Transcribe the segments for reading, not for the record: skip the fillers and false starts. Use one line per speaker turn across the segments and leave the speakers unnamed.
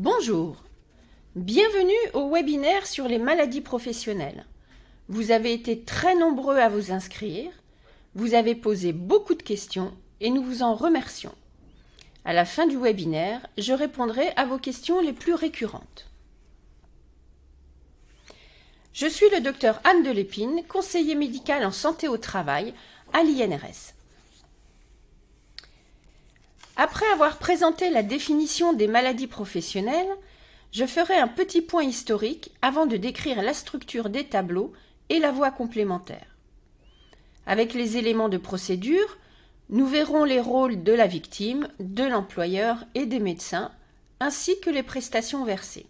Bonjour, bienvenue au webinaire sur les maladies professionnelles. Vous avez été très nombreux à vous inscrire, vous avez posé beaucoup de questions et nous vous en remercions. À la fin du webinaire, je répondrai à vos questions les plus récurrentes. Je suis le docteur Anne Delépine, conseiller médical en santé au travail à l'INRS. Après avoir présenté la définition des maladies professionnelles, je ferai un petit point historique avant de décrire la structure des tableaux et la voie complémentaire. Avec les éléments de procédure, nous verrons les rôles de la victime, de l'employeur et des médecins, ainsi que les prestations versées.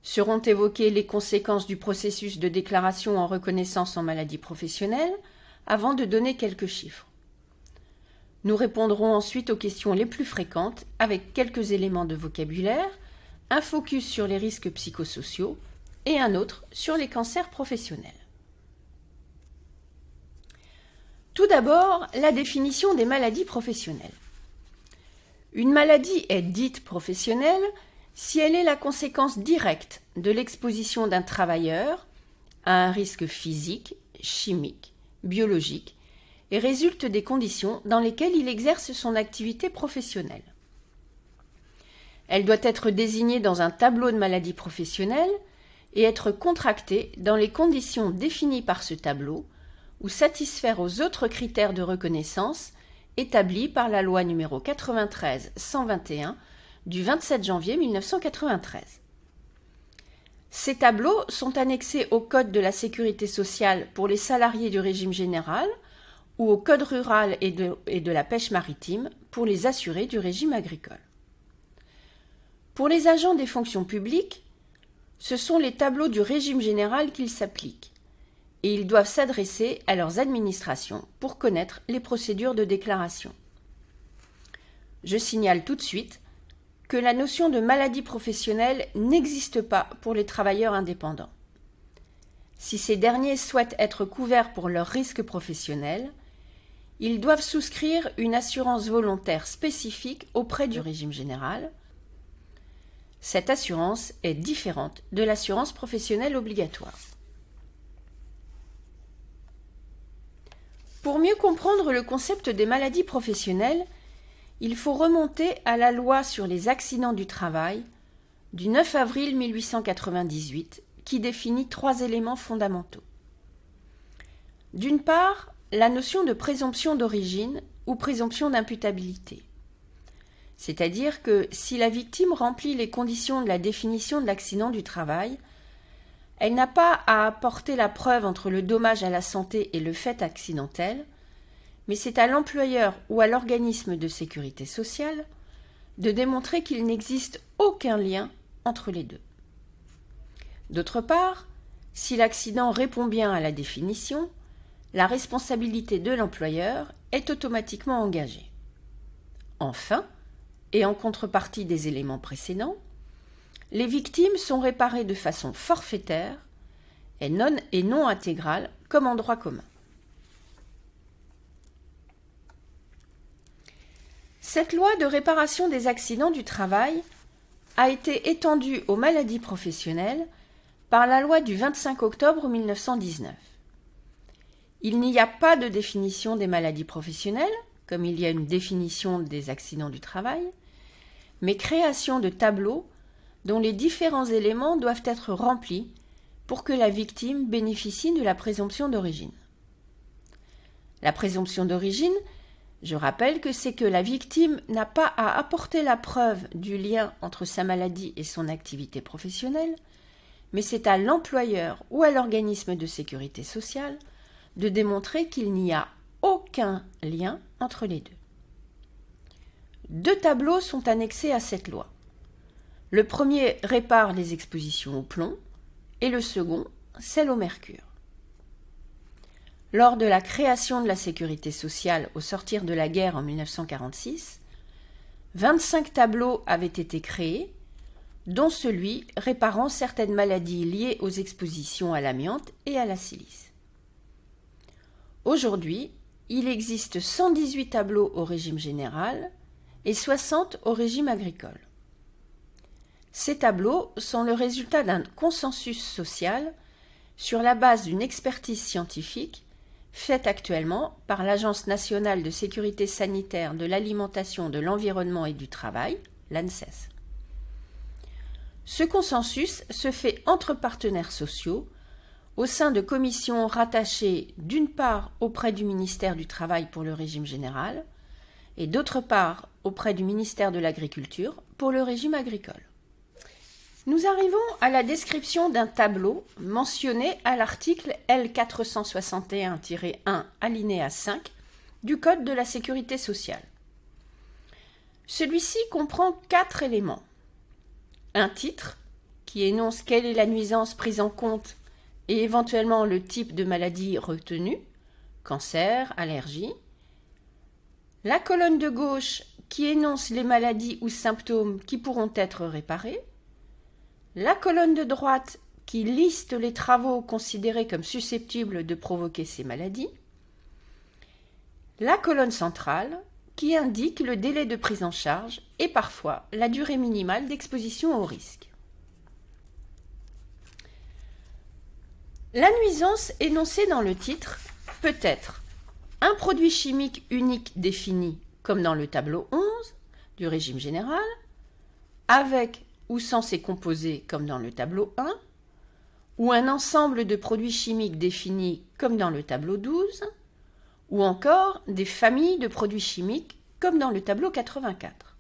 Seront évoquées les conséquences du processus de déclaration en reconnaissance en maladie professionnelle, avant de donner quelques chiffres. Nous répondrons ensuite aux questions les plus fréquentes avec quelques éléments de vocabulaire, un focus sur les risques psychosociaux et un autre sur les cancers professionnels. Tout d'abord, la définition des maladies professionnelles. Une maladie est dite professionnelle si elle est la conséquence directe de l'exposition d'un travailleur à un risque physique, chimique, biologique et résulte des conditions dans lesquelles il exerce son activité professionnelle. Elle doit être désignée dans un tableau de maladies professionnelles et être contractée dans les conditions définies par ce tableau ou satisfaire aux autres critères de reconnaissance établis par la loi numéro 93-121 du 27 janvier 1993. Ces tableaux sont annexés au Code de la sécurité sociale pour les salariés du régime général ou au Code rural et de la pêche maritime pour les assurés du régime agricole. Pour les agents des fonctions publiques, ce sont les tableaux du régime général qu'ils s'appliquent et ils doivent s'adresser à leurs administrations pour connaître les procédures de déclaration. Je signale tout de suite que la notion de maladie professionnelle n'existe pas pour les travailleurs indépendants. Si ces derniers souhaitent être couverts pour leurs risques professionnels, ils doivent souscrire une assurance volontaire spécifique auprès du régime général. Cette assurance est différente de l'assurance professionnelle obligatoire. Pour mieux comprendre le concept des maladies professionnelles, il faut remonter à la loi sur les accidents du travail du 9 avril 1898 qui définit 3 éléments fondamentaux. D'une part, la notion de présomption d'origine ou présomption d'imputabilité. C'est-à-dire que si la victime remplit les conditions de la définition de l'accident du travail, elle n'a pas à apporter la preuve entre le dommage à la santé et le fait accidentel, mais c'est à l'employeur ou à l'organisme de sécurité sociale de démontrer qu'il n'existe aucun lien entre les deux. D'autre part, si l'accident répond bien à la définition, la responsabilité de l'employeur est automatiquement engagée. Enfin, et en contrepartie des éléments précédents, les victimes sont réparées de façon forfaitaire et non intégrale comme en droit commun. Cette loi de réparation des accidents du travail a été étendue aux maladies professionnelles par la loi du 25 octobre 1919. Il n'y a pas de définition des maladies professionnelles, comme il y a une définition des accidents du travail, mais création de tableaux dont les différents éléments doivent être remplis pour que la victime bénéficie de la présomption d'origine. La présomption d'origine, je rappelle que c'est que la victime n'a pas à apporter la preuve du lien entre sa maladie et son activité professionnelle, mais c'est à l'employeur ou à l'organisme de sécurité sociale de démontrer qu'il n'y a aucun lien entre les deux. 2 tableaux sont annexés à cette loi. Le premier répare les expositions au plomb et le second, celle au mercure. Lors de la création de la sécurité sociale au sortir de la guerre en 1946, 25 tableaux avaient été créés, dont celui réparant certaines maladies liées aux expositions à l'amiante et à la silice. Aujourd'hui, il existe 118 tableaux au régime général et 60 au régime agricole. Ces tableaux sont le résultat d'un consensus social sur la base d'une expertise scientifique faite actuellement par l'Agence nationale de sécurité sanitaire de l'alimentation, de l'environnement et du travail, l'ANSES. Ce consensus se fait entre partenaires sociaux au sein de commissions rattachées d'une part auprès du ministère du Travail pour le régime général et d'autre part auprès du ministère de l'Agriculture pour le régime agricole. Nous arrivons à la description d'un tableau mentionné à l'article L461-1 alinéa 5 du Code de la sécurité sociale. Celui-ci comprend 4 éléments. Un titre qui énonce quelle est la nuisance prise en compte et éventuellement le type de maladie retenue, cancer, allergie. La colonne de gauche qui énonce les maladies ou symptômes qui pourront être réparés. La colonne de droite qui liste les travaux considérés comme susceptibles de provoquer ces maladies. La colonne centrale qui indique le délai de prise en charge et parfois la durée minimale d'exposition au risque. La nuisance énoncée dans le titre peut être un produit chimique unique défini comme dans le tableau 11 du régime général, avec ou sans ses composés comme dans le tableau 1, ou un ensemble de produits chimiques définis comme dans le tableau 12, ou encore des familles de produits chimiques comme dans le tableau 84.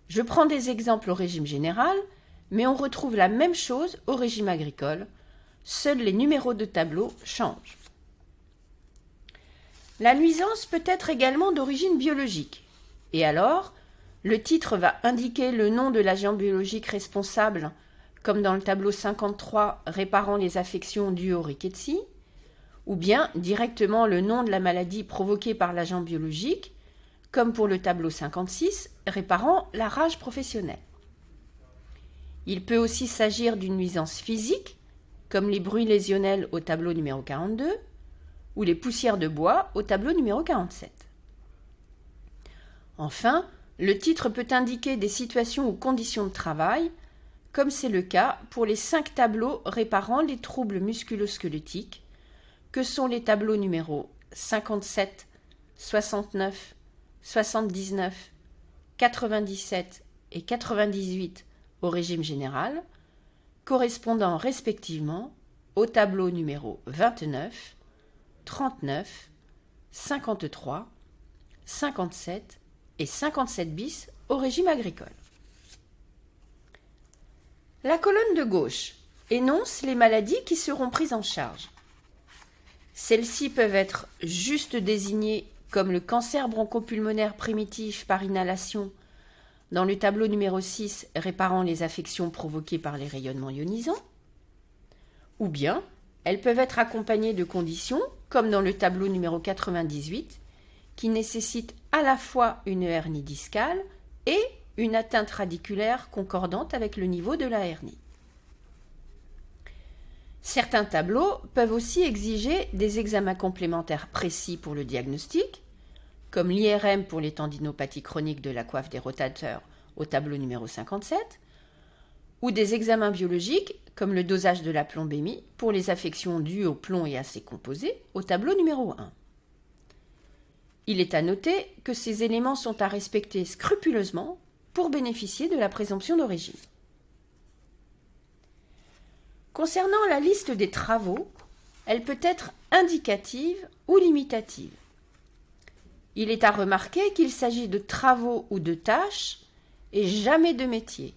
Je prends des exemples au régime général, mais on retrouve la même chose au régime agricole, seuls les numéros de tableau changent. La nuisance peut être également d'origine biologique, et alors le titre va indiquer le nom de l'agent biologique responsable, comme dans le tableau 53 réparant les affections dues au rickettsia, ou bien directement le nom de la maladie provoquée par l'agent biologique, comme pour le tableau 56 réparant la rage professionnelle. Il peut aussi s'agir d'une nuisance physique, comme les bruits lésionnels au tableau numéro 42, ou les poussières de bois au tableau numéro 47. Enfin, le titre peut indiquer des situations ou conditions de travail, comme c'est le cas pour les 5 tableaux réparant les troubles musculo-squelettiques, que sont les tableaux numéros 57, 69, 79, 97 et 98 au régime général, correspondant respectivement au tableau numéro 29, 39, 53, 57 et 57 bis au régime agricole. La colonne de gauche énonce les maladies qui seront prises en charge. Celles-ci peuvent être juste désignées comme le cancer bronchopulmonaire primitif par inhalation dans le tableau numéro 6 réparant les affections provoquées par les rayonnements ionisants, ou bien elles peuvent être accompagnées de conditions comme dans le tableau numéro 98 qui nécessitent à la fois une hernie discale et une atteinte radiculaire concordante avec le niveau de la hernie. Certains tableaux peuvent aussi exiger des examens complémentaires précis pour le diagnostic, comme l'IRM pour les tendinopathies chroniques de la coiffe des rotateurs au tableau numéro 57, ou des examens biologiques comme le dosage de la plombémie pour les affections dues au plomb et à ses composés au tableau numéro 1. Il est à noter que ces éléments sont à respecter scrupuleusement pour bénéficier de la présomption d'origine. Concernant la liste des travaux, elle peut être indicative ou limitative. Il est à remarquer qu'il s'agit de travaux ou de tâches et jamais de métiers,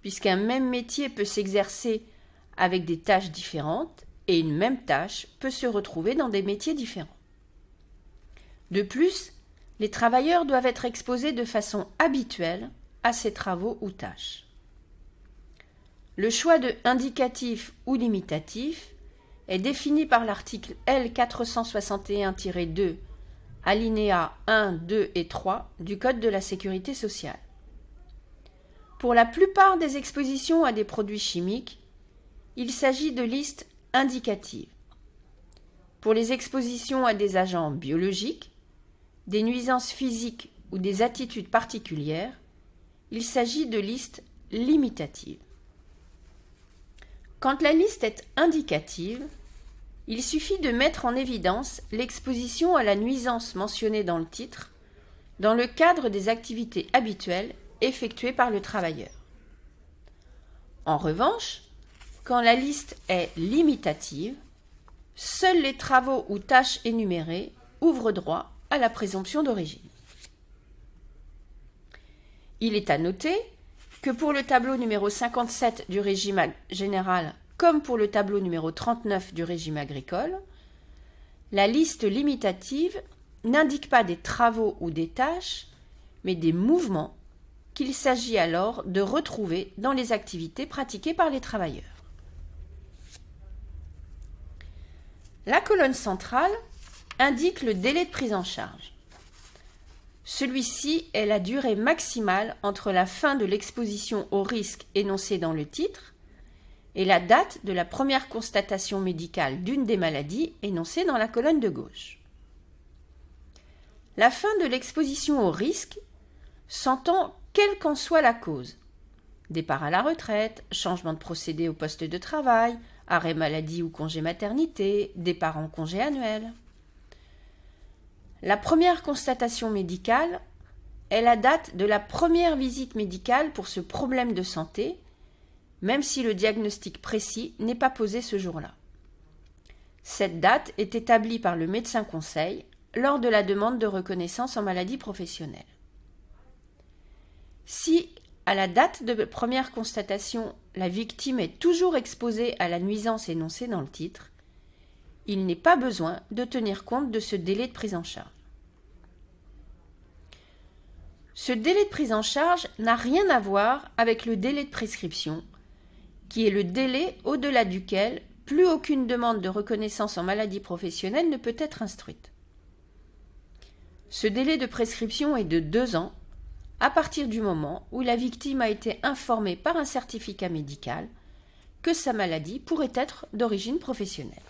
puisqu'un même métier peut s'exercer avec des tâches différentes et une même tâche peut se retrouver dans des métiers différents. De plus, les travailleurs doivent être exposés de façon habituelle à ces travaux ou tâches. Le choix de indicatif ou limitatif est défini par l'article L461-2, alinéas 1, 2 et 3 du Code de la sécurité sociale. Pour la plupart des expositions à des produits chimiques, il s'agit de listes indicatives. Pour les expositions à des agents biologiques, des nuisances physiques ou des attitudes particulières, il s'agit de listes limitative. Quand la liste est indicative, il suffit de mettre en évidence l'exposition à la nuisance mentionnée dans le titre, dans le cadre des activités habituelles effectuées par le travailleur. En revanche, quand la liste est limitative, seuls les travaux ou tâches énumérées ouvrent droit à la présomption d'origine. Il est à noter que pour le tableau numéro 57 du régime général comme pour le tableau numéro 39 du régime agricole, la liste limitative n'indique pas des travaux ou des tâches, mais des mouvements qu'il s'agit alors de retrouver dans les activités pratiquées par les travailleurs. La colonne centrale indique le délai de prise en charge. Celui-ci est la durée maximale entre la fin de l'exposition au risque énoncée dans le titre et la date de la première constatation médicale d'une des maladies énoncée dans la colonne de gauche. La fin de l'exposition au risque s'entend quelle qu'en soit la cause. Départ à la retraite, changement de procédé au poste de travail, arrêt maladie ou congé maternité, départ en congé annuel. La première constatation médicale est la date de la première visite médicale pour ce problème de santé, même si le diagnostic précis n'est pas posé ce jour-là. Cette date est établie par le médecin conseil lors de la demande de reconnaissance en maladie professionnelle. Si, à la date de première constatation, la victime est toujours exposée à la nuisance énoncée dans le titre, il n'est pas besoin de tenir compte de ce délai de prise en charge. Ce délai de prise en charge n'a rien à voir avec le délai de prescription, qui est le délai au-delà duquel plus aucune demande de reconnaissance en maladie professionnelle ne peut être instruite. Ce délai de prescription est de 2 ans à partir du moment où la victime a été informée par un certificat médical que sa maladie pourrait être d'origine professionnelle.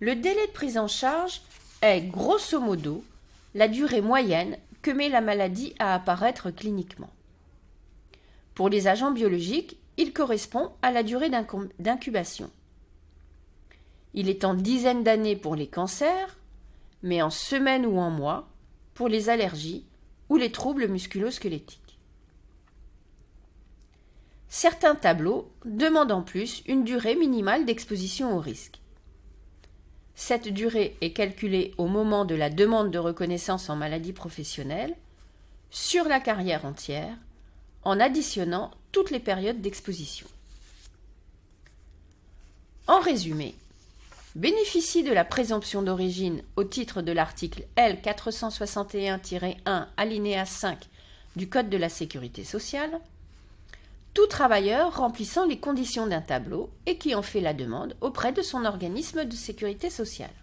Le délai de prise en charge est grosso modo la durée moyenne que met la maladie à apparaître cliniquement. Pour les agents biologiques, il correspond à la durée d'incubation. Il est en dizaines d'années pour les cancers, mais en semaines ou en mois pour les allergies ou les troubles musculo-squelettiques. Certains tableaux demandent en plus une durée minimale d'exposition au risque. Cette durée est calculée au moment de la demande de reconnaissance en maladie professionnelle sur la carrière entière en additionnant toutes les périodes d'exposition. En résumé, bénéficie de la présomption d'origine au titre de l'article L. 461-1 alinéa 5 du Code de la sécurité sociale, tout travailleur remplissant les conditions d'un tableau et qui en fait la demande auprès de son organisme de sécurité sociale.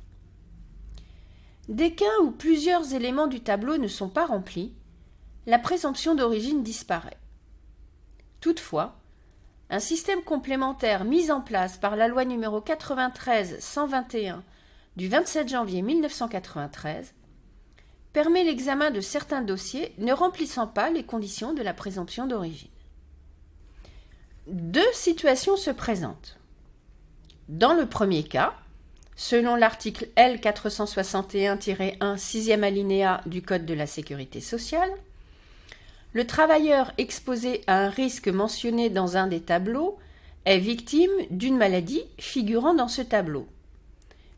Dès qu'un ou plusieurs éléments du tableau ne sont pas remplis, la présomption d'origine disparaît. Toutefois, un système complémentaire mis en place par la loi numéro 93-121 du 27 janvier 1993 permet l'examen de certains dossiers ne remplissant pas les conditions de la présomption d'origine. 2 situations se présentent. Dans le premier cas, selon l'article L. 461-1 sixième alinéa du Code de la sécurité sociale, le travailleur exposé à un risque mentionné dans un des tableaux est victime d'une maladie figurant dans ce tableau,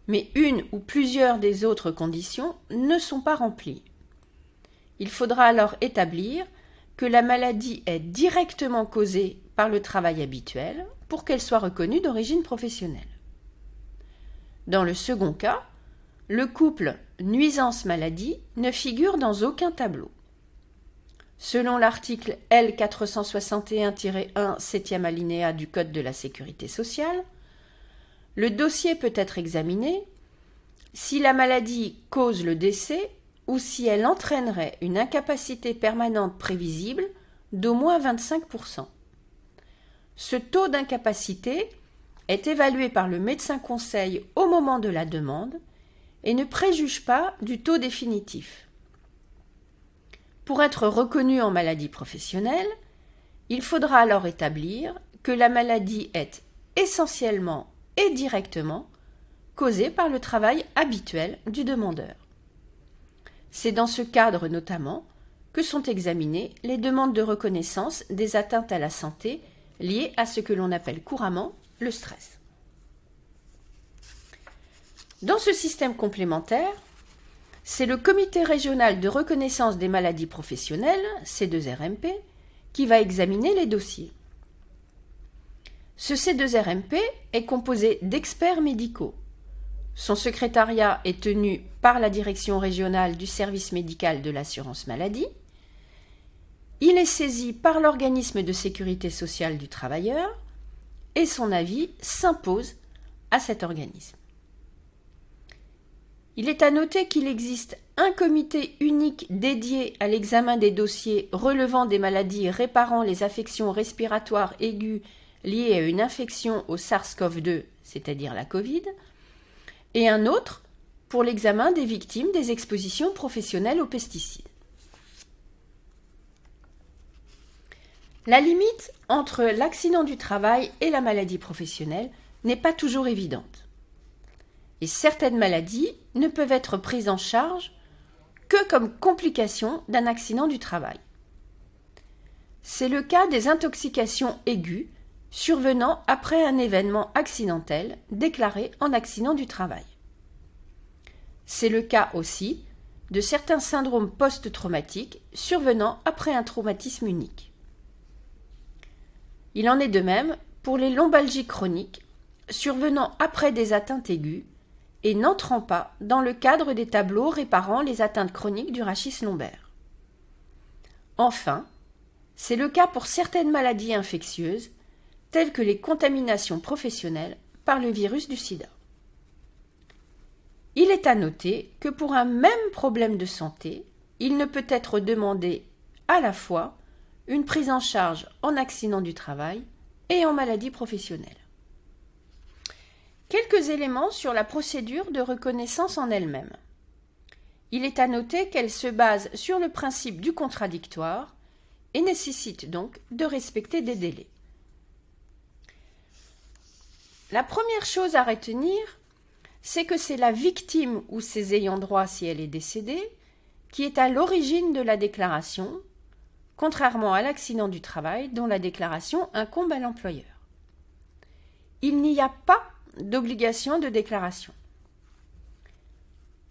mais une ou plusieurs des autres conditions ne sont pas remplies. Il faudra alors établir que la maladie est directement causée par le travail habituel pour qu'elle soit reconnue d'origine professionnelle. Dans le second cas, le couple nuisance-maladie ne figure dans aucun tableau. Selon l'article L. 461-1 septième alinéa du Code de la sécurité sociale, le dossier peut être examiné si la maladie cause le décès ou si elle entraînerait une incapacité permanente prévisible d'au moins 25%. Ce taux d'incapacité est évalué par le médecin conseil au moment de la demande et ne préjuge pas du taux définitif. Pour être reconnu en maladie professionnelle, il faudra alors établir que la maladie est essentiellement et directement causée par le travail habituel du demandeur. C'est dans ce cadre notamment que sont examinées les demandes de reconnaissance des atteintes à la santé liées à ce que l'on appelle couramment le stress. Dans ce système complémentaire, c'est le Comité régional de reconnaissance des maladies professionnelles, C2RMP, qui va examiner les dossiers. Ce C2RMP est composé d'experts médicaux. Son secrétariat est tenu par la direction régionale du service médical de l'assurance maladie. Il est saisi par l'organisme de sécurité sociale du travailleur et son avis s'impose à cet organisme. Il est à noter qu'il existe un comité unique dédié à l'examen des dossiers relevant des maladies réparant les affections respiratoires aiguës liées à une infection au SARS-CoV-2, c'est-à-dire la Covid, et un autre pour l'examen des victimes des expositions professionnelles aux pesticides. La limite entre l'accident du travail et la maladie professionnelle n'est pas toujours évidente. Et certaines maladies ne peuvent être prises en charge que comme complication d'un accident du travail. C'est le cas des intoxications aiguës survenant après un événement accidentel déclaré en accident du travail. C'est le cas aussi de certains syndromes post-traumatiques survenant après un traumatisme unique. Il en est de même pour les lombalgies chroniques survenant après des atteintes aiguës et n'entrant pas dans le cadre des tableaux réparant les atteintes chroniques du rachis lombaire. Enfin, c'est le cas pour certaines maladies infectieuses, telles que les contaminations professionnelles par le virus du sida. Il est à noter que pour un même problème de santé, il ne peut être demandé à la fois une prise en charge en accident du travail et en maladie professionnelle. Quelques éléments sur la procédure de reconnaissance en elle-même. Il est à noter qu'elle se base sur le principe du contradictoire et nécessite donc de respecter des délais. La première chose à retenir, c'est que c'est la victime ou ses ayants droit si elle est décédée qui est à l'origine de la déclaration, contrairement à l'accident du travail dont la déclaration incombe à l'employeur. Il n'y a pas d'obligation de déclaration.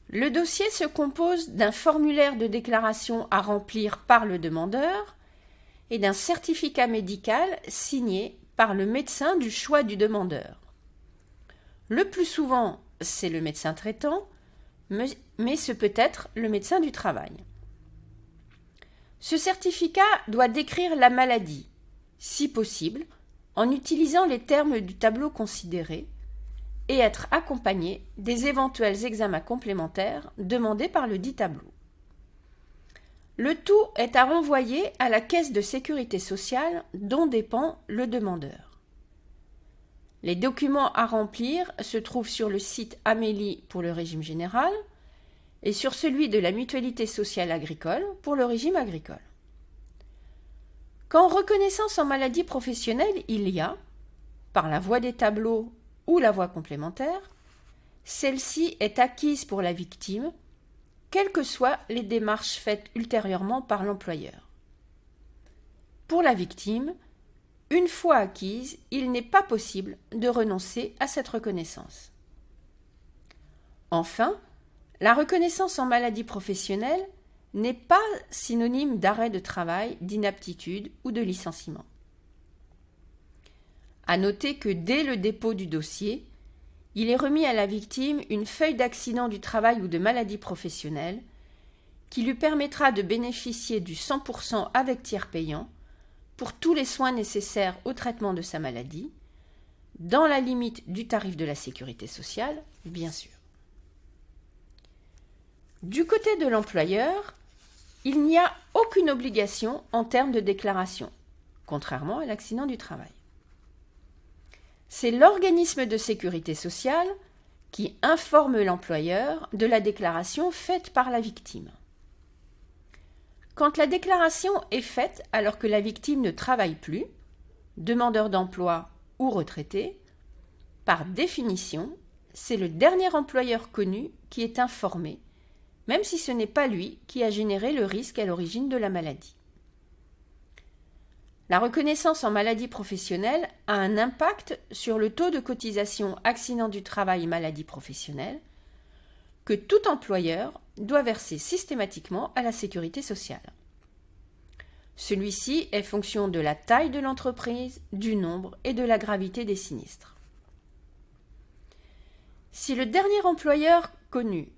Le dossier se compose d'un formulaire de déclaration à remplir par le demandeur et d'un certificat médical signé par le médecin du choix du demandeur. Le plus souvent, c'est le médecin traitant, mais ce peut être le médecin du travail. Ce certificat doit décrire la maladie, si possible, en utilisant les termes du tableau considéré, et être accompagné des éventuels examens complémentaires demandés par le dit tableau. Le tout est à renvoyer à la caisse de sécurité sociale dont dépend le demandeur. Les documents à remplir se trouvent sur le site Amélie pour le régime général et sur celui de la Mutualité sociale agricole pour le régime agricole. Quand reconnaissance en maladie professionnelle il y a, par la voie des tableaux ou la voie complémentaire, celle-ci est acquise pour la victime, quelles que soient les démarches faites ultérieurement par l'employeur. Pour la victime, une fois acquise, il n'est pas possible de renoncer à cette reconnaissance. Enfin, la reconnaissance en maladie professionnelle n'est pas synonyme d'arrêt de travail, d'inaptitude ou de licenciement. À noter que dès le dépôt du dossier, il est remis à la victime une feuille d'accident du travail ou de maladie professionnelle qui lui permettra de bénéficier du 100% avec tiers payant pour tous les soins nécessaires au traitement de sa maladie, dans la limite du tarif de la sécurité sociale, bien sûr. Du côté de l'employeur, il n'y a aucune obligation en termes de déclaration, contrairement à l'accident du travail. C'est l'organisme de sécurité sociale qui informe l'employeur de la déclaration faite par la victime. Quand la déclaration est faite alors que la victime ne travaille plus, demandeur d'emploi ou retraité, par définition, c'est le dernier employeur connu qui est informé, même si ce n'est pas lui qui a généré le risque à l'origine de la maladie. La reconnaissance en maladie professionnelle a un impact sur le taux de cotisation accident du travail et maladie professionnelle que tout employeur doit verser systématiquement à la sécurité sociale. Celui-ci est fonction de la taille de l'entreprise, du nombre et de la gravité des sinistres. Si le dernier employeur connu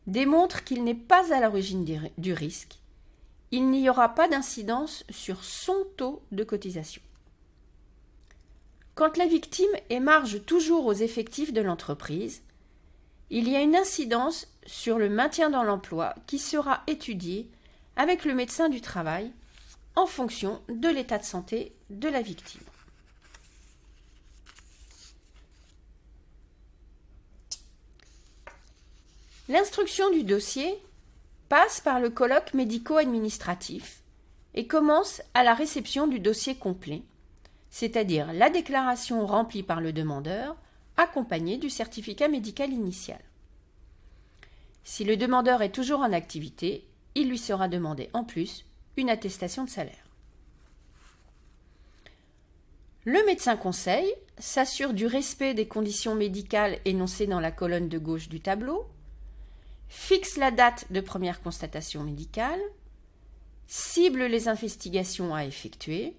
démontre qu'il n'est pas à l'origine du risque, il n'y aura pas d'incidence sur son taux de cotisation. Quand la victime émarge toujours aux effectifs de l'entreprise, il y a une incidence sur le maintien dans l'emploi qui sera étudiée avec le médecin du travail en fonction de l'état de santé de la victime. L'instruction du dossier passe par le colloque médico-administratif et commence à la réception du dossier complet, c'est-à-dire la déclaration remplie par le demandeur, accompagnée du certificat médical initial. Si le demandeur est toujours en activité, il lui sera demandé en plus une attestation de salaire. Le médecin conseil s'assure du respect des conditions médicales énoncées dans la colonne de gauche du tableau, fixe la date de première constatation médicale, cible les investigations à effectuer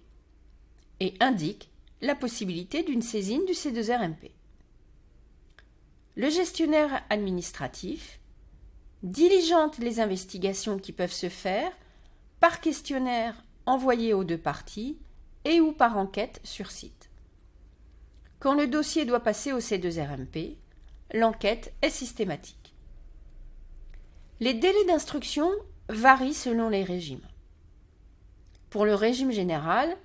et indique la possibilité d'une saisine du C2RMP. Le gestionnaire administratif diligente les investigations qui peuvent se faire par questionnaire envoyé aux deux parties et ou par enquête sur site. Quand le dossier doit passer au C2RMP, l'enquête est systématique. Les délais d'instruction varient selon les régimes. Pour le régime général,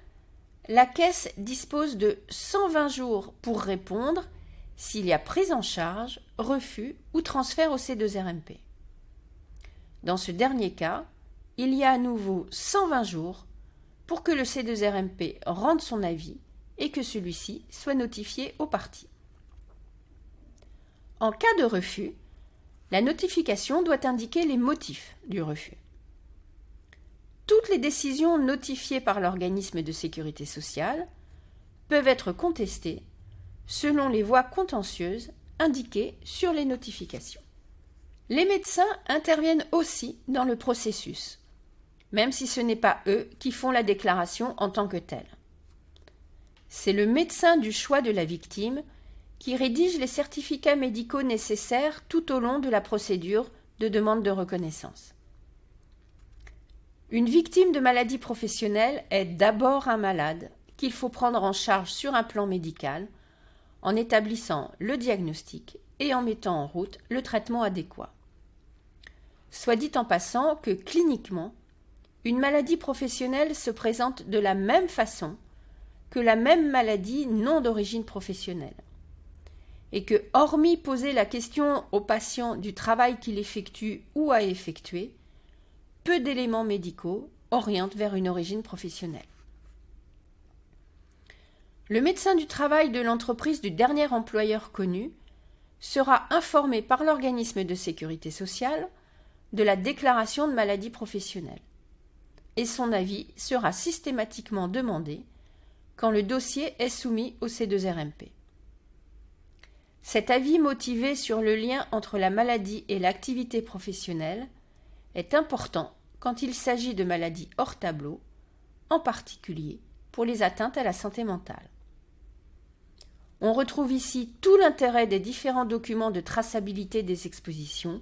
la Caisse dispose de 120 jours pour répondre s'il y a prise en charge, refus ou transfert au C2RMP. Dans ce dernier cas, il y a à nouveau 120 jours pour que le C2RMP rende son avis et que celui-ci soit notifié aux parties. En cas de refus, la notification doit indiquer les motifs du refus. Toutes les décisions notifiées par l'organisme de sécurité sociale peuvent être contestées selon les voies contentieuses indiquées sur les notifications. Les médecins interviennent aussi dans le processus, même si ce n'est pas eux qui font la déclaration en tant que telle. C'est le médecin du choix de la victime qui rédige les certificats médicaux nécessaires tout au long de la procédure de demande de reconnaissance. Une victime de maladie professionnelle est d'abord un malade qu'il faut prendre en charge sur un plan médical en établissant le diagnostic et en mettant en route le traitement adéquat. Soit dit en passant que cliniquement, une maladie professionnelle se présente de la même façon que la même maladie non d'origine professionnelle. Et que, hormis poser la question au patient du travail qu'il effectue ou a effectué, peu d'éléments médicaux orientent vers une origine professionnelle. Le médecin du travail de l'entreprise du dernier employeur connu sera informé par l'organisme de sécurité sociale de la déclaration de maladie professionnelle et son avis sera systématiquement demandé quand le dossier est soumis au C2RMP. Cet avis motivé sur le lien entre la maladie et l'activité professionnelle est important quand il s'agit de maladies hors tableau, en particulier pour les atteintes à la santé mentale. On retrouve ici tout l'intérêt des différents documents de traçabilité des expositions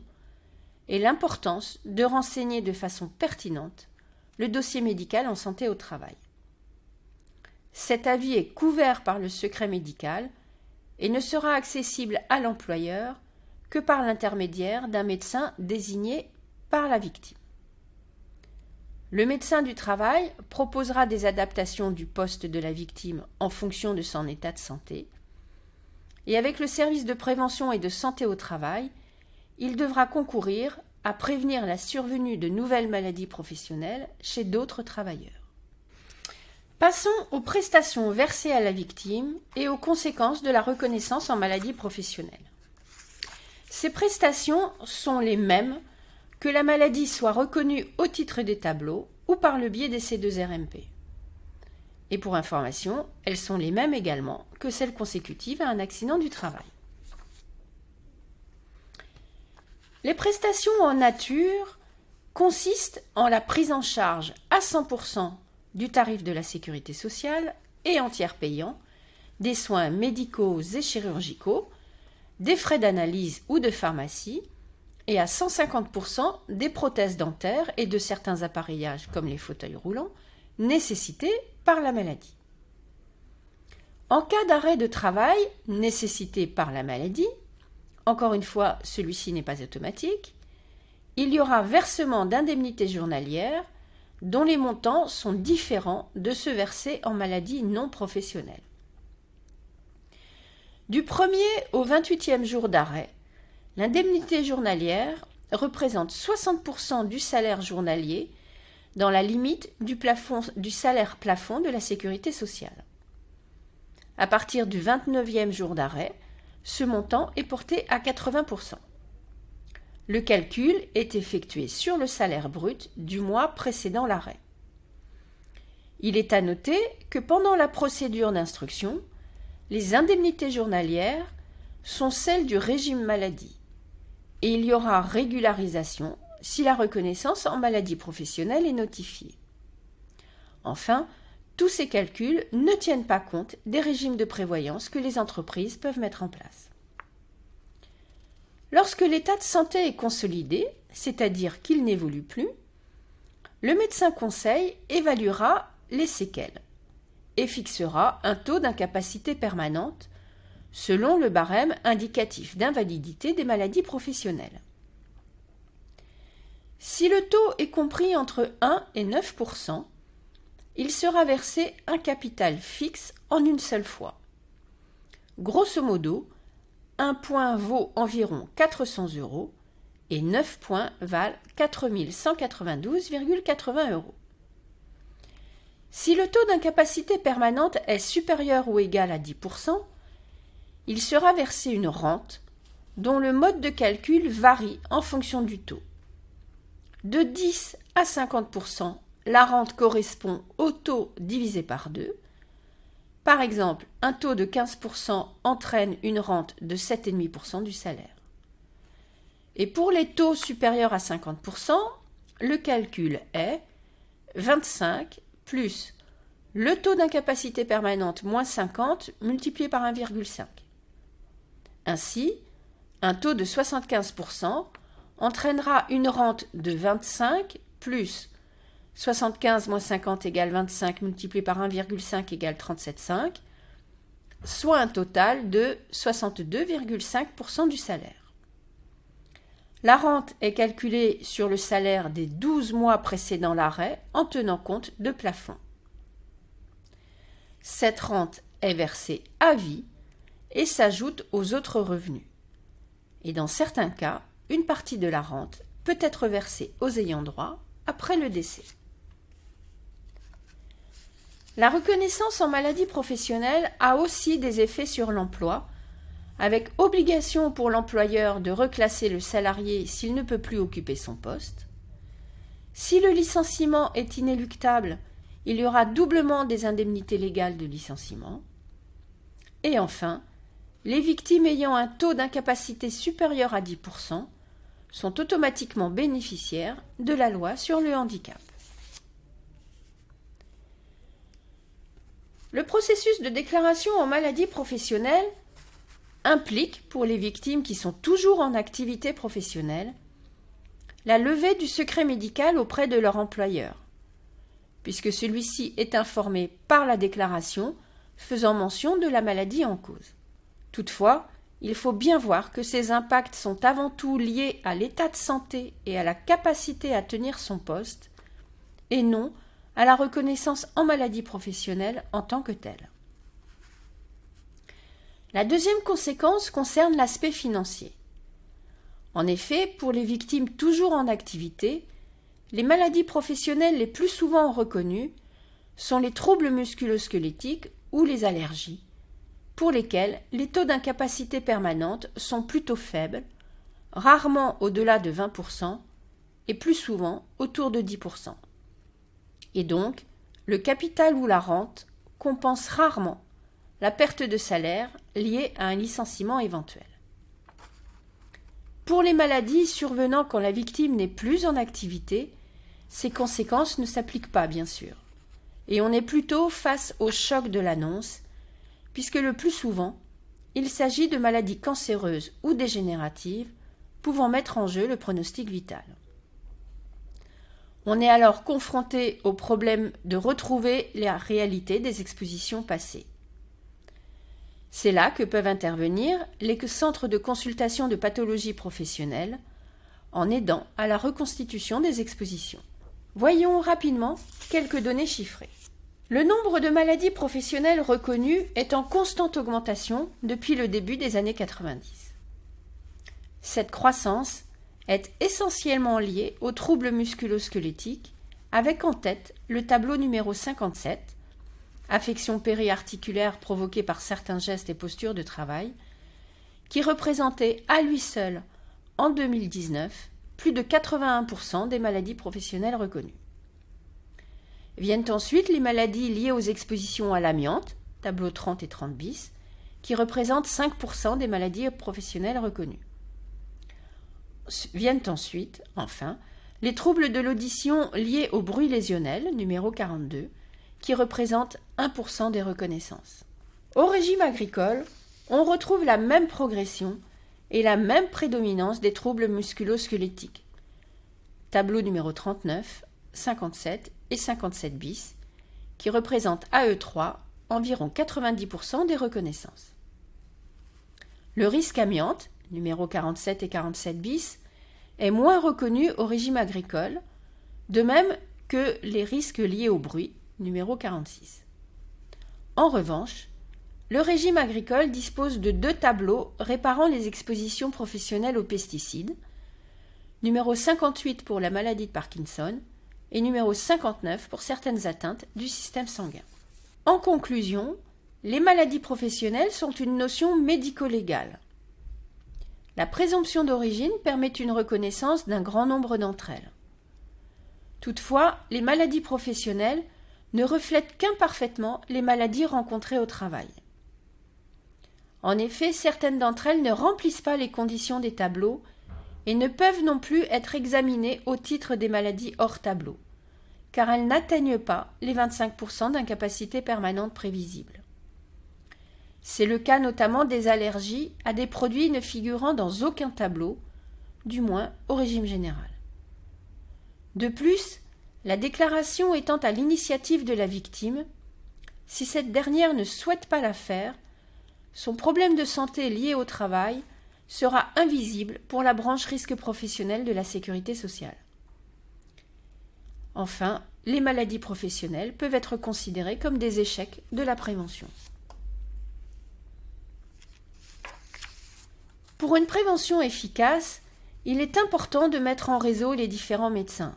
et l'importance de renseigner de façon pertinente le dossier médical en santé au travail. Cet avis est couvert par le secret médical et ne sera accessible à l'employeur que par l'intermédiaire d'un médecin désigné par la victime. Le médecin du travail proposera des adaptations du poste de la victime en fonction de son état de santé et avec le service de prévention et de santé au travail, il devra concourir à prévenir la survenue de nouvelles maladies professionnelles chez d'autres travailleurs. Passons aux prestations versées à la victime et aux conséquences de la reconnaissance en maladie professionnelle. Ces prestations sont les mêmes que la maladie soit reconnue au titre des tableaux ou par le biais des C2RMP. Et pour information, elles sont les mêmes également que celles consécutives à un accident du travail. Les prestations en nature consistent en la prise en charge à 100% du tarif de la sécurité sociale et en tiers payant des soins médicaux et chirurgicaux, des frais d'analyse ou de pharmacie et à 150% des prothèses dentaires et de certains appareillages comme les fauteuils roulants nécessités par la maladie. En cas d'arrêt de travail nécessité par la maladie, encore une fois, celui-ci n'est pas automatique, il y aura versement d'indemnités journalières dont les montants sont différents de ceux versés en maladie non professionnelle. Du 1er au 28e jour d'arrêt, l'indemnité journalière représente 60% du salaire journalier dans la limite du salaire plafond de la sécurité sociale. À partir du 29e jour d'arrêt, ce montant est porté à 80%. Le calcul est effectué sur le salaire brut du mois précédant l'arrêt. Il est à noter que pendant la procédure d'instruction, les indemnités journalières sont celles du régime maladie et il y aura régularisation si la reconnaissance en maladie professionnelle est notifiée. Enfin, tous ces calculs ne tiennent pas compte des régimes de prévoyance que les entreprises peuvent mettre en place. Lorsque l'état de santé est consolidé, c'est-à-dire qu'il n'évolue plus, le médecin conseil évaluera les séquelles et fixera un taux d'incapacité permanente selon le barème indicatif d'invalidité des maladies professionnelles. Si le taux est compris entre 1 et 9%, il sera versé un capital fixe en une seule fois. Grosso modo, un point vaut environ 400 € et 9 points valent 4 192,80 €. Si le taux d'incapacité permanente est supérieur ou égal à 10%, il sera versé une rente dont le mode de calcul varie en fonction du taux. De 10 à 50%, la rente correspond au taux divisé par 2. Par exemple, un taux de 15% entraîne une rente de 7,5% du salaire. Et pour les taux supérieurs à 50%, le calcul est 25 plus le taux d'incapacité permanente moins 50 multiplié par 1,5. Ainsi, un taux de 75% entraînera une rente de 25 plus 75 moins 50 égale 25 multiplié par 1,5 égale 37,5, soit un total de 62,5% du salaire. La rente est calculée sur le salaire des 12 mois précédant l'arrêt en tenant compte de plafonds. Cette rente est versée à vie et s'ajoute aux autres revenus. Et dans certains cas, une partie de la rente peut être versée aux ayants droit après le décès. La reconnaissance en maladie professionnelle a aussi des effets sur l'emploi, avec obligation pour l'employeur de reclasser le salarié s'il ne peut plus occuper son poste. Si le licenciement est inéluctable, il y aura doublement des indemnités légales de licenciement. Et enfin, les victimes ayant un taux d'incapacité supérieur à 10% sont automatiquement bénéficiaires de la loi sur le handicap. Le processus de déclaration en maladie professionnelle implique, pour les victimes qui sont toujours en activité professionnelle, la levée du secret médical auprès de leur employeur, puisque celui-ci est informé par la déclaration faisant mention de la maladie en cause. Toutefois, il faut bien voir que ces impacts sont avant tout liés à l'état de santé et à la capacité à tenir son poste, et non à la reconnaissance en maladie professionnelle en tant que telle. La deuxième conséquence concerne l'aspect financier. En effet, pour les victimes toujours en activité, les maladies professionnelles les plus souvent reconnues sont les troubles musculo-squelettiques ou les allergies, pour lesquels les taux d'incapacité permanente sont plutôt faibles, rarement au-delà de 20% et plus souvent autour de 10%. Et donc, le capital ou la rente compense rarement la perte de salaire liée à un licenciement éventuel. Pour les maladies survenant quand la victime n'est plus en activité, ces conséquences ne s'appliquent pas, bien sûr, et on est plutôt face au choc de l'annonce, puisque le plus souvent, il s'agit de maladies cancéreuses ou dégénératives pouvant mettre en jeu le pronostic vital. On est alors confronté au problème de retrouver la réalité des expositions passées. C'est là que peuvent intervenir les centres de consultation de pathologie professionnelle en aidant à la reconstitution des expositions. Voyons rapidement quelques données chiffrées. Le nombre de maladies professionnelles reconnues est en constante augmentation depuis le début des années 90. Cette croissance est essentiellement liée aux troubles musculo-squelettiques, avec en tête le tableau numéro 57, affection périarticulaire provoquée par certains gestes et postures de travail, qui représentait à lui seul, en 2019, plus de 81% des maladies professionnelles reconnues. Viennent ensuite les maladies liées aux expositions à l'amiante, tableau 30 et 30 bis, qui représentent 5% des maladies professionnelles reconnues. Viennent ensuite, enfin, les troubles de l'audition liés au bruit lésionnel, numéro 42, qui représentent 1% des reconnaissances. Au régime agricole, on retrouve la même progression et la même prédominance des troubles musculo-squelettiques. Tableau numéro 39, 57 et 57 bis, qui représentent à eux trois environ 90% des reconnaissances. Le risque amiante, numéro 47 et 47 bis, est moins reconnu au régime agricole, de même que les risques liés au bruit, numéro 46. En revanche, le régime agricole dispose de 2 tableaux réparant les expositions professionnelles aux pesticides, numéro 58 pour la maladie de Parkinson et numéro 59 pour certaines atteintes du système sanguin. En conclusion, les maladies professionnelles sont une notion médico-légale. La présomption d'origine permet une reconnaissance d'un grand nombre d'entre elles. Toutefois, les maladies professionnelles ne reflètent qu'imparfaitement les maladies rencontrées au travail. En effet, certaines d'entre elles ne remplissent pas les conditions des tableaux et ne peuvent non plus être examinées au titre des maladies hors tableau, car elles n'atteignent pas les 25% d'incapacité permanente prévisible. C'est le cas notamment des allergies à des produits ne figurant dans aucun tableau, du moins au régime général. De plus, la déclaration étant à l'initiative de la victime, si cette dernière ne souhaite pas la faire, son problème de santé lié au travail sera invisible pour la branche risque professionnel de la sécurité sociale. Enfin, les maladies professionnelles peuvent être considérées comme des échecs de la prévention. Pour une prévention efficace, il est important de mettre en réseau les différents médecins.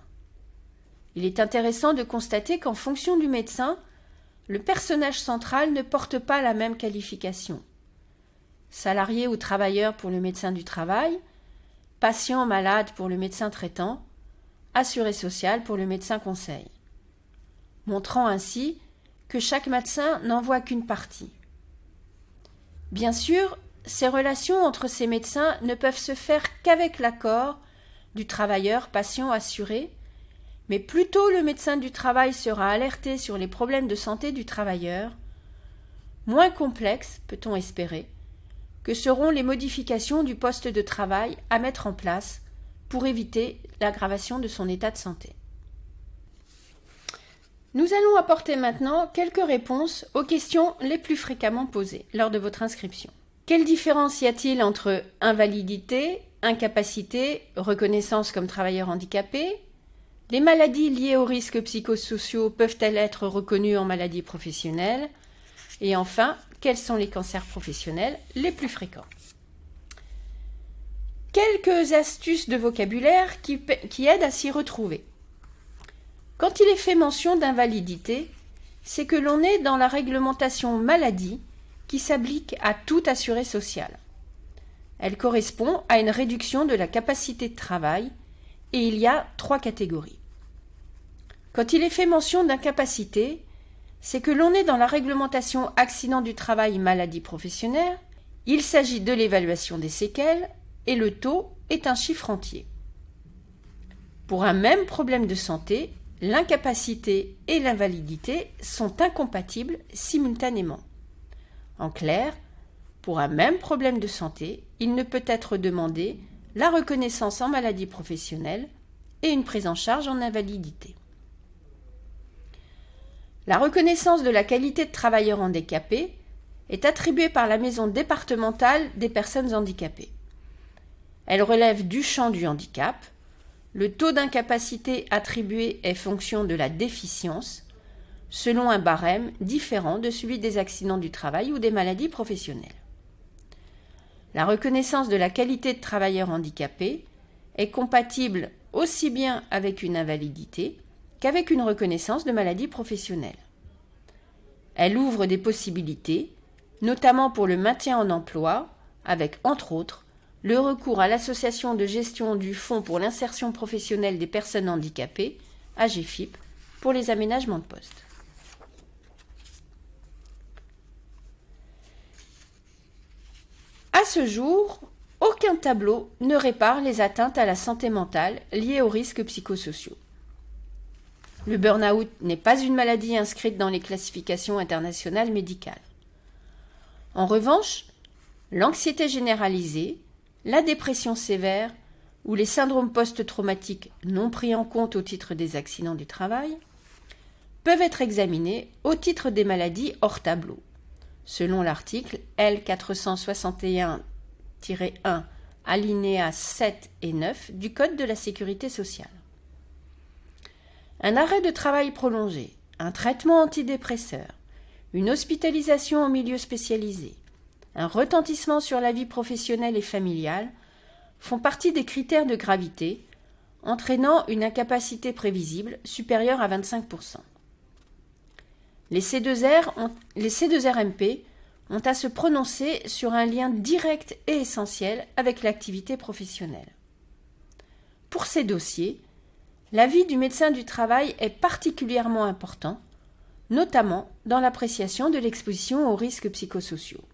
Il est intéressant de constater qu'en fonction du médecin, le personnage central ne porte pas la même qualification. Salarié ou travailleur pour le médecin du travail, patient malade pour le médecin traitant, assuré social pour le médecin conseil, montrant ainsi que chaque médecin n'en voit qu'une partie. Bien sûr, ces relations entre ces médecins ne peuvent se faire qu'avec l'accord du travailleur patient assuré, mais plus tôt le médecin du travail sera alerté sur les problèmes de santé du travailleur, moins complexes, peut-on espérer, que seront les modifications du poste de travail à mettre en place pour éviter l'aggravation de son état de santé. Nous allons apporter maintenant quelques réponses aux questions les plus fréquemment posées lors de votre inscription. Quelle différence y a-t-il entre invalidité, incapacité, reconnaissance comme travailleur handicapé? Les maladies liées aux risques psychosociaux peuvent-elles être reconnues en maladie professionnelle? Et enfin, quels sont les cancers professionnels les plus fréquents? Quelques astuces de vocabulaire qui aident à s'y retrouver. Quand il est fait mention d'invalidité, c'est que l'on est dans la réglementation maladie qui s'applique à tout assuré social. Elle correspond à une réduction de la capacité de travail et il y a 3 catégories. Quand il est fait mention d'incapacité, c'est que l'on est dans la réglementation accident du travail maladie professionnelle, il s'agit de l'évaluation des séquelles et le taux est un chiffre entier. Pour un même problème de santé, l'incapacité et l'invalidité sont incompatibles simultanément. En clair, pour un même problème de santé, il ne peut être demandé la reconnaissance en maladie professionnelle et une prise en charge en invalidité. La reconnaissance de la qualité de travailleur handicapé est attribuée par la Maison départementale des personnes handicapées. Elle relève du champ du handicap. Le taux d'incapacité attribué est fonction de la déficience, selon un barème différent de celui des accidents du travail ou des maladies professionnelles. La reconnaissance de la qualité de travailleur handicapé est compatible aussi bien avec une invalidité qu'avec une reconnaissance de maladie professionnelle. Elle ouvre des possibilités, notamment pour le maintien en emploi, avec, entre autres, le recours à l'association de gestion du Fonds pour l'insertion professionnelle des personnes handicapées, AGFIP, pour les aménagements de poste. À ce jour, aucun tableau ne répare les atteintes à la santé mentale liées aux risques psychosociaux. Le burn-out n'est pas une maladie inscrite dans les classifications internationales médicales. En revanche, l'anxiété généralisée, la dépression sévère ou les syndromes post-traumatiques non pris en compte au titre des accidents du travail peuvent être examinés au titre des maladies hors tableau, selon l'article L461-1 alinéas 7 et 9 du Code de la sécurité sociale. Un arrêt de travail prolongé, un traitement antidépresseur, une hospitalisation en milieu spécialisé, un retentissement sur la vie professionnelle et familiale font partie des critères de gravité, entraînant une incapacité prévisible supérieure à 25%. Les C2RMP ont à se prononcer sur un lien direct et essentiel avec l'activité professionnelle. Pour ces dossiers, l'avis du médecin du travail est particulièrement important, notamment dans l'appréciation de l'exposition aux risques psychosociaux.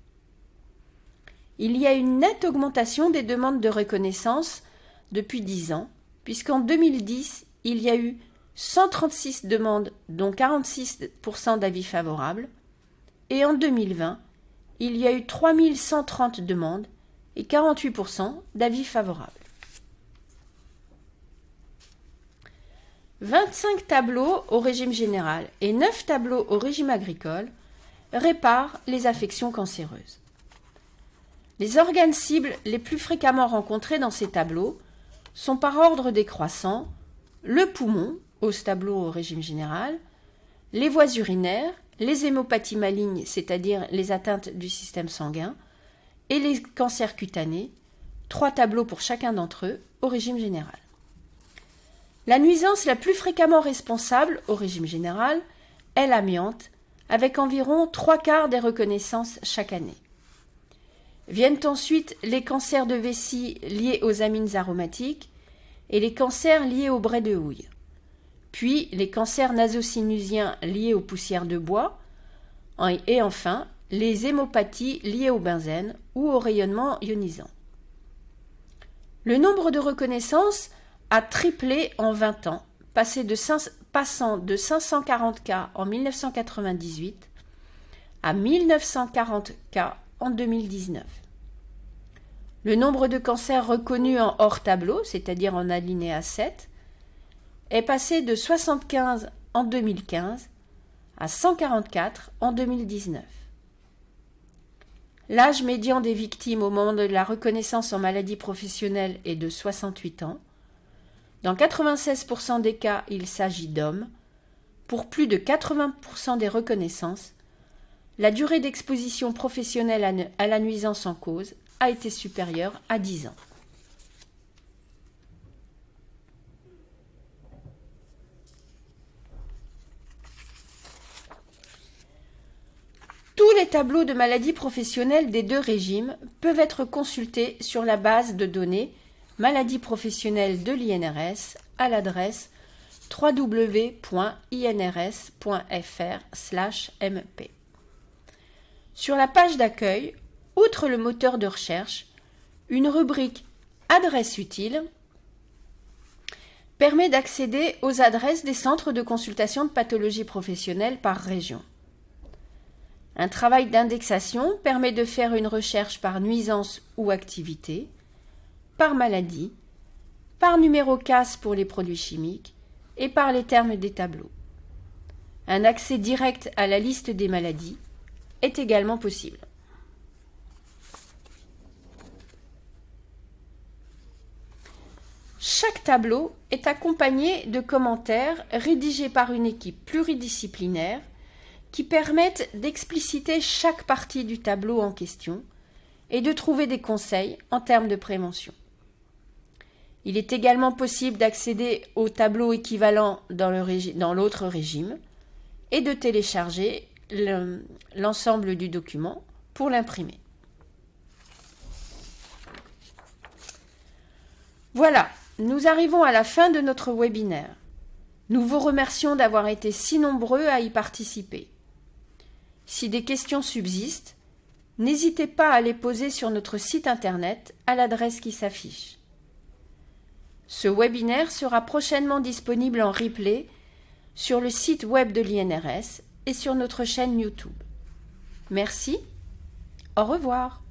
Il y a une nette augmentation des demandes de reconnaissance depuis 10 ans, puisqu'en 2010, il y a eu 136 demandes, dont 46% d'avis favorables, et en 2020, il y a eu 3130 demandes et 48% d'avis favorables. 25 tableaux au régime général et 9 tableaux au régime agricole réparent les affections cancéreuses. Les organes cibles les plus fréquemment rencontrés dans ces tableaux sont par ordre décroissant le poumon, au tableau au régime général, les voies urinaires, les hémopathies malignes, c'est-à-dire les atteintes du système sanguin, et les cancers cutanés, 3 tableaux pour chacun d'entre eux au régime général. La nuisance la plus fréquemment responsable au régime général est l'amiante, avec environ 3/4 des reconnaissances chaque année. Viennent ensuite les cancers de vessie liés aux amines aromatiques et les cancers liés au brai de houille, puis les cancers nasocinusiens liés aux poussières de bois, et enfin les hémopathies liées au benzène ou au rayonnement ionisant. Le nombre de reconnaissances a triplé en 20 ans, passant de 540 cas en 1998 à 1940 cas en 2019. Le nombre de cancers reconnus en hors tableau, c'est-à-dire en alinéa 7, est passé de 75 en 2015 à 144 en 2019. L'âge médian des victimes au moment de la reconnaissance en maladie professionnelle est de 68 ans. Dans 96% des cas, il s'agit d'hommes. Pour plus de 80% des reconnaissances, la durée d'exposition professionnelle à la nuisance en cause a été supérieure à 10 ans. les tableaux de maladies professionnelles des deux régimes peuvent être consultés sur la base de données maladies professionnelles de l'INRS à l'adresse www.inrs.fr/mp. Sur la page d'accueil, outre le moteur de recherche, une rubrique Adresses utiles permet d'accéder aux adresses des centres de consultation de pathologie professionnelle par région. Un travail d'indexation permet de faire une recherche par nuisance ou activité, par maladie, par numéro CAS pour les produits chimiques et par les termes des tableaux. Un accès direct à la liste des maladies est également possible. Chaque tableau est accompagné de commentaires rédigés par une équipe pluridisciplinaire qui permettent d'expliciter chaque partie du tableau en question et de trouver des conseils en termes de prévention. Il est également possible d'accéder au tableau équivalent dans l'autre régime et de télécharger l'ensemble du document pour l'imprimer. Voilà, nous arrivons à la fin de notre webinaire. Nous vous remercions d'avoir été si nombreux à y participer. Si des questions subsistent, n'hésitez pas à les poser sur notre site internet à l'adresse qui s'affiche. Ce webinaire sera prochainement disponible en replay sur le site web de l'INRS et sur notre chaîne YouTube. Merci, au revoir.